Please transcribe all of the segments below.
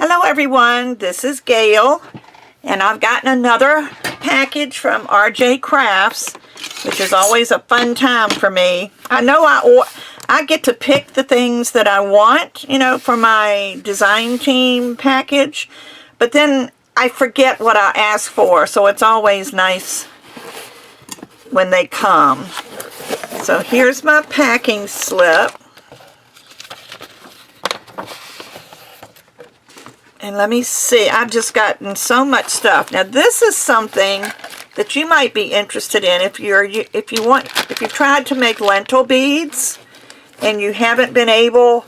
Hello everyone, this is Gayle, and I've gotten another package from RJ Crafts, which is always a fun time for me. I know I get to pick the things that I want, for my design team package, but then I forget what I asked for, so it's always nice when they come. So here's my packing slip. And let me see, I've just gotten so much stuff. Now this is something that you might be interested in if you've tried to make lentil beads and you haven't been able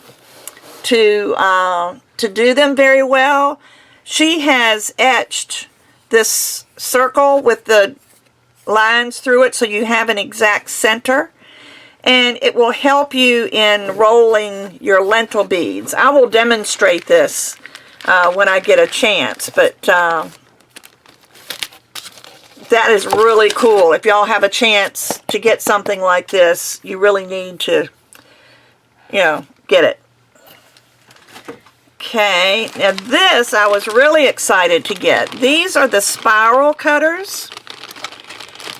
to do them very well. She has etched this circle with the lines through it so you have an exact center, and it will help you in rolling your lentil beads. I will demonstrate this when I get a chance, but that is really cool. If y'all have a chance to get something like this, you really need to, get it. Okay, now this I was really excited to get. These are the spiral cutters,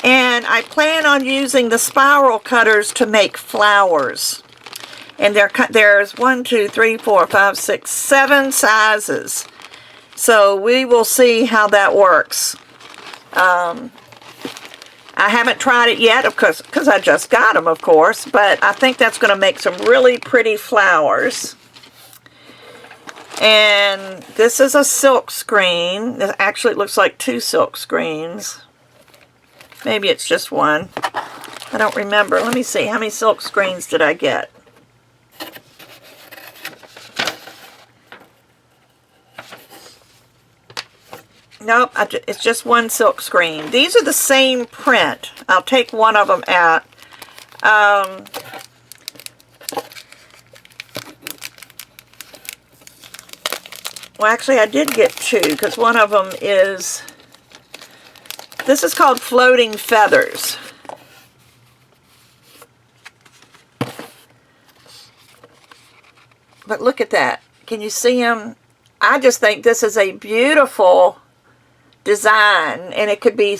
and I plan on using the spiral cutters to make flowers. And there's 1, 2, 3, 4, 5, 6, 7 sizes. So we will see how that works. I haven't tried it yet, because I just got them, of course. But I think that's going to make some really pretty flowers. And this is a silk screen. Actually, it looks like 2 silk screens. Maybe it's just one. I don't remember. Let me see. How many silk screens did I get? Nope, it's just one silk screen. These are the same print. I'll take one of them out. Well, actually, I did get 2, because one of them is... This is called Floating Feathers. But look at that. Can you see them? I just think this is a beautiful design, and it could be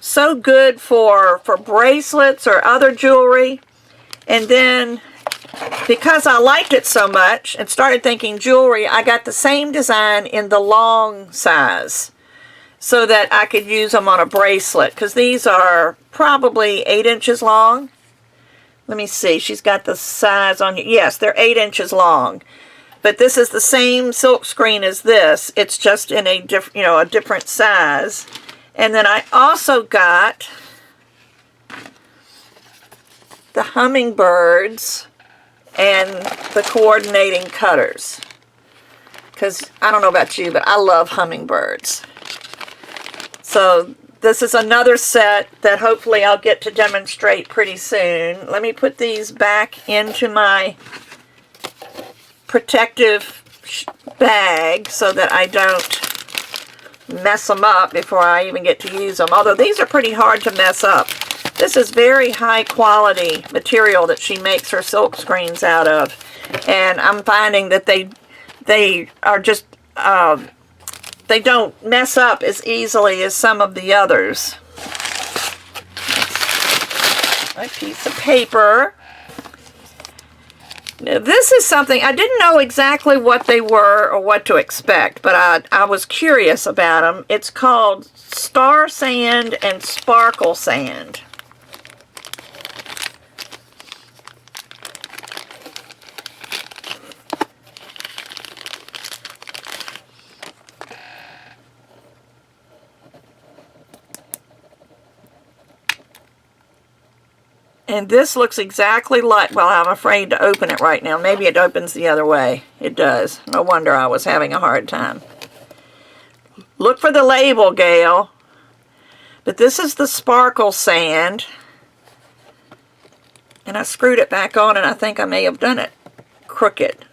so good for bracelets or other jewelry. And then, because I liked it so much and started thinking jewelry, I got the same design in the long size so that I could use them on a bracelet, because these are probably 8 inches long. Let me see, she's got the size on you. Yes, they're 8 inches long. But this is the same silk screen as this. It's just in a different size. And then I also got the hummingbirds and the coordinating cutters. Because I don't know about you, but I love hummingbirds. So this is another set that hopefully I'll get to demonstrate pretty soon. Let me put these back into my protective bag so that I don't mess them up before I even get to use them. Although these are pretty hard to mess up. This is very high quality material that she makes her silk screens out of. And I'm finding that they are just, they don't mess up as easily as some of the others. A piece of paper. Now, this is something, I didn't know exactly what they were or what to expect, but I was curious about them. It's called Star Sand and Sparkle Sand. And this looks exactly like, well, I'm afraid to open it right now. Maybe it opens the other way. It does. No wonder I was having a hard time. Look for the label, Gayle. But this is the sparkle sand. And I screwed it back on, and I think I may have done it crooked.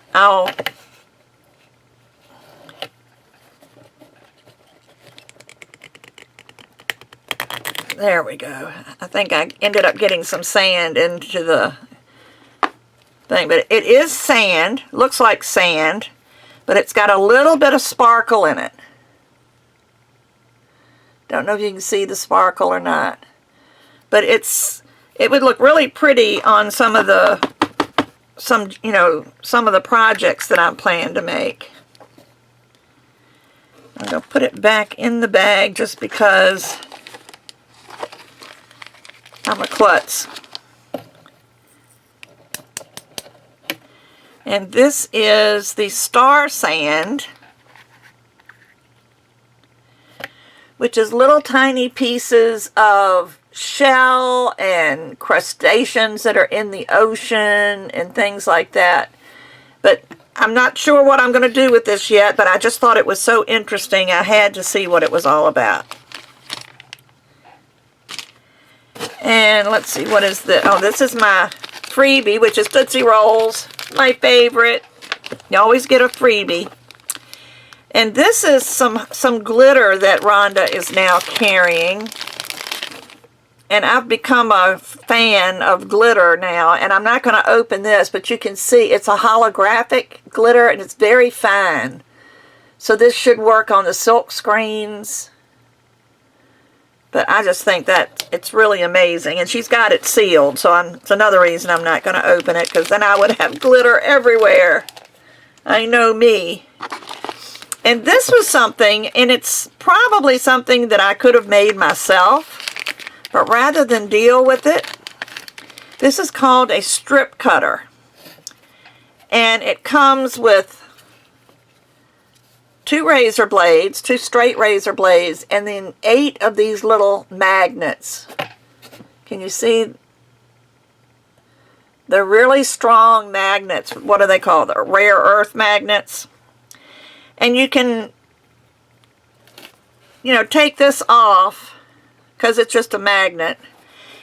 There we go. I think I ended up getting some sand into the thing, but it is sand. Looks like sand. but it's got a little bit of sparkle in it. Don't know if you can see the sparkle or not, but it would look really pretty on some of the projects that I'm planning to make. I'm going to put it back in the bag just because I'm a klutz. And this is the star sand, which is little tiny pieces of shell and crustaceans that are in the ocean and things like that. But I'm not sure what I'm going to do with this yet, but I just thought it was so interesting I had to see what it was all about. And let's see, what is this? Oh, this is my freebie, which is Tootsie Rolls, my favorite. You always get a freebie. And this is some glitter that Rhonda is now carrying. And I've become a fan of glitter now. And I'm not going to open this, but you can see it's a holographic glitter and it's very fine. So this should work on the silk screens. But I just think that it's really amazing. And she's got it sealed, so it's another reason I'm not going to open it, because then I would have glitter everywhere. I know me. And this was something, and it's probably something that I could have made myself. But rather than deal with it, this is called a strip cutter. And it comes with two razor blades, two straight razor blades, and then 8 of these little magnets. Can you see? They're really strong magnets. What are they called? They're rare earth magnets. And you can, take this off, because it's just a magnet,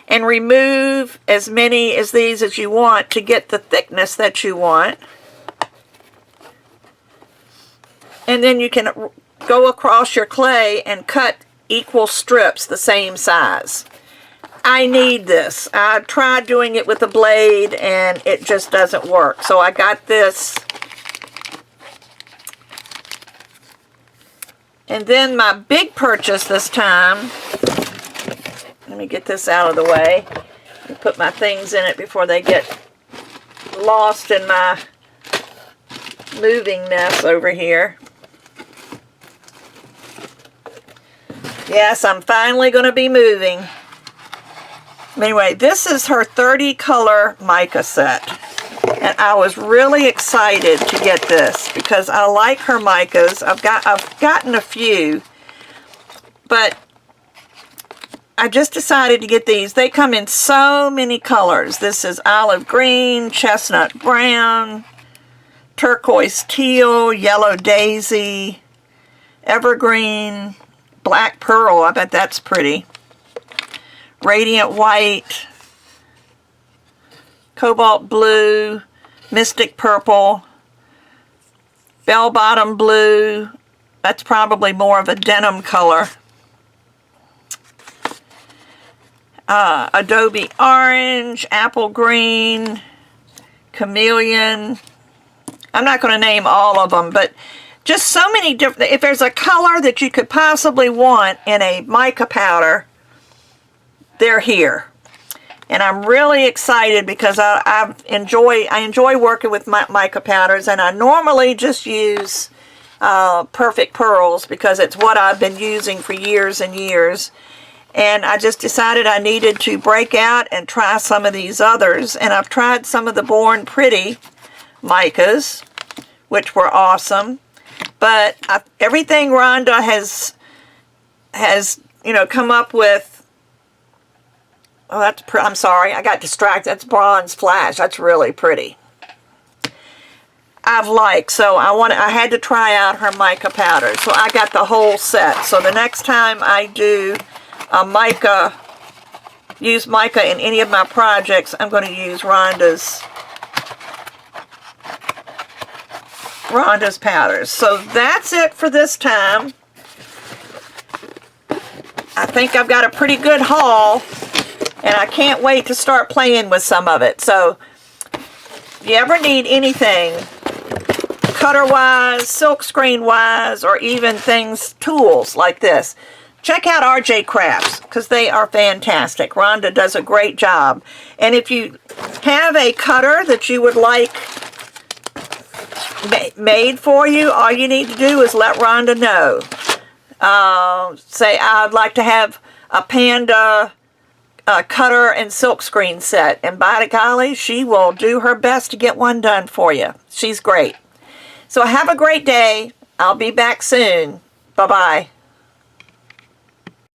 and remove as many as these as you want to get the thickness that you want. And then you can go across your clay and cut equal strips the same size. I need this. I tried doing it with a blade and it just doesn't work. So I got this. And then my big purchase this time, let me get this out of the way and put my things in it before they get lost in my moving mess over here. Yes, I'm finally going to be moving. Anyway, this is her 30 color mica set. And I was really excited to get this because I like her micas. I've gotten a few, but I just decided to get these. They come in so many colors. This is olive green, chestnut brown, turquoise teal, yellow daisy, evergreen, black pearl. I bet that's pretty. Radiant white, cobalt blue, mystic purple, bell-bottom blue. That's probably more of a denim color. Adobe orange, apple green, chameleon. I'm not going to name all of them, but just so many different. If there's a color that you could possibly want in a mica powder, they're here. And I'm really excited because I enjoy working with mica powders, and I normally just use Perfect Pearls because it's what I've been using for years and years. And I just decided I needed to break out and try some of these others. And I've tried some of the Born Pretty micas, which were awesome. But everything Rhonda has come up with. Oh, I'm sorry, I got distracted. That's Bronze Flash. That's really pretty. I've liked, so I had to try out her mica powder. So I got the whole set. So the next time I do a mica, use mica in any of my projects, I'm going to use Rhonda's powders. So that's it for this time. I think I've got a pretty good haul. And I can't wait to start playing with some of it. So, if you ever need anything cutter-wise, silk screen-wise, or even things, tools like this. Check out RJ Crafts, because they are fantastic. Rhonda does a great job. And if you have a cutter that you would like made for you, all you need to do is let Rhonda know. Say, I'd like to have a Panda cutter and silkscreen set. And by golly, she will do her best to get one done for you. She's great. So have a great day. I'll be back soon. Bye-bye.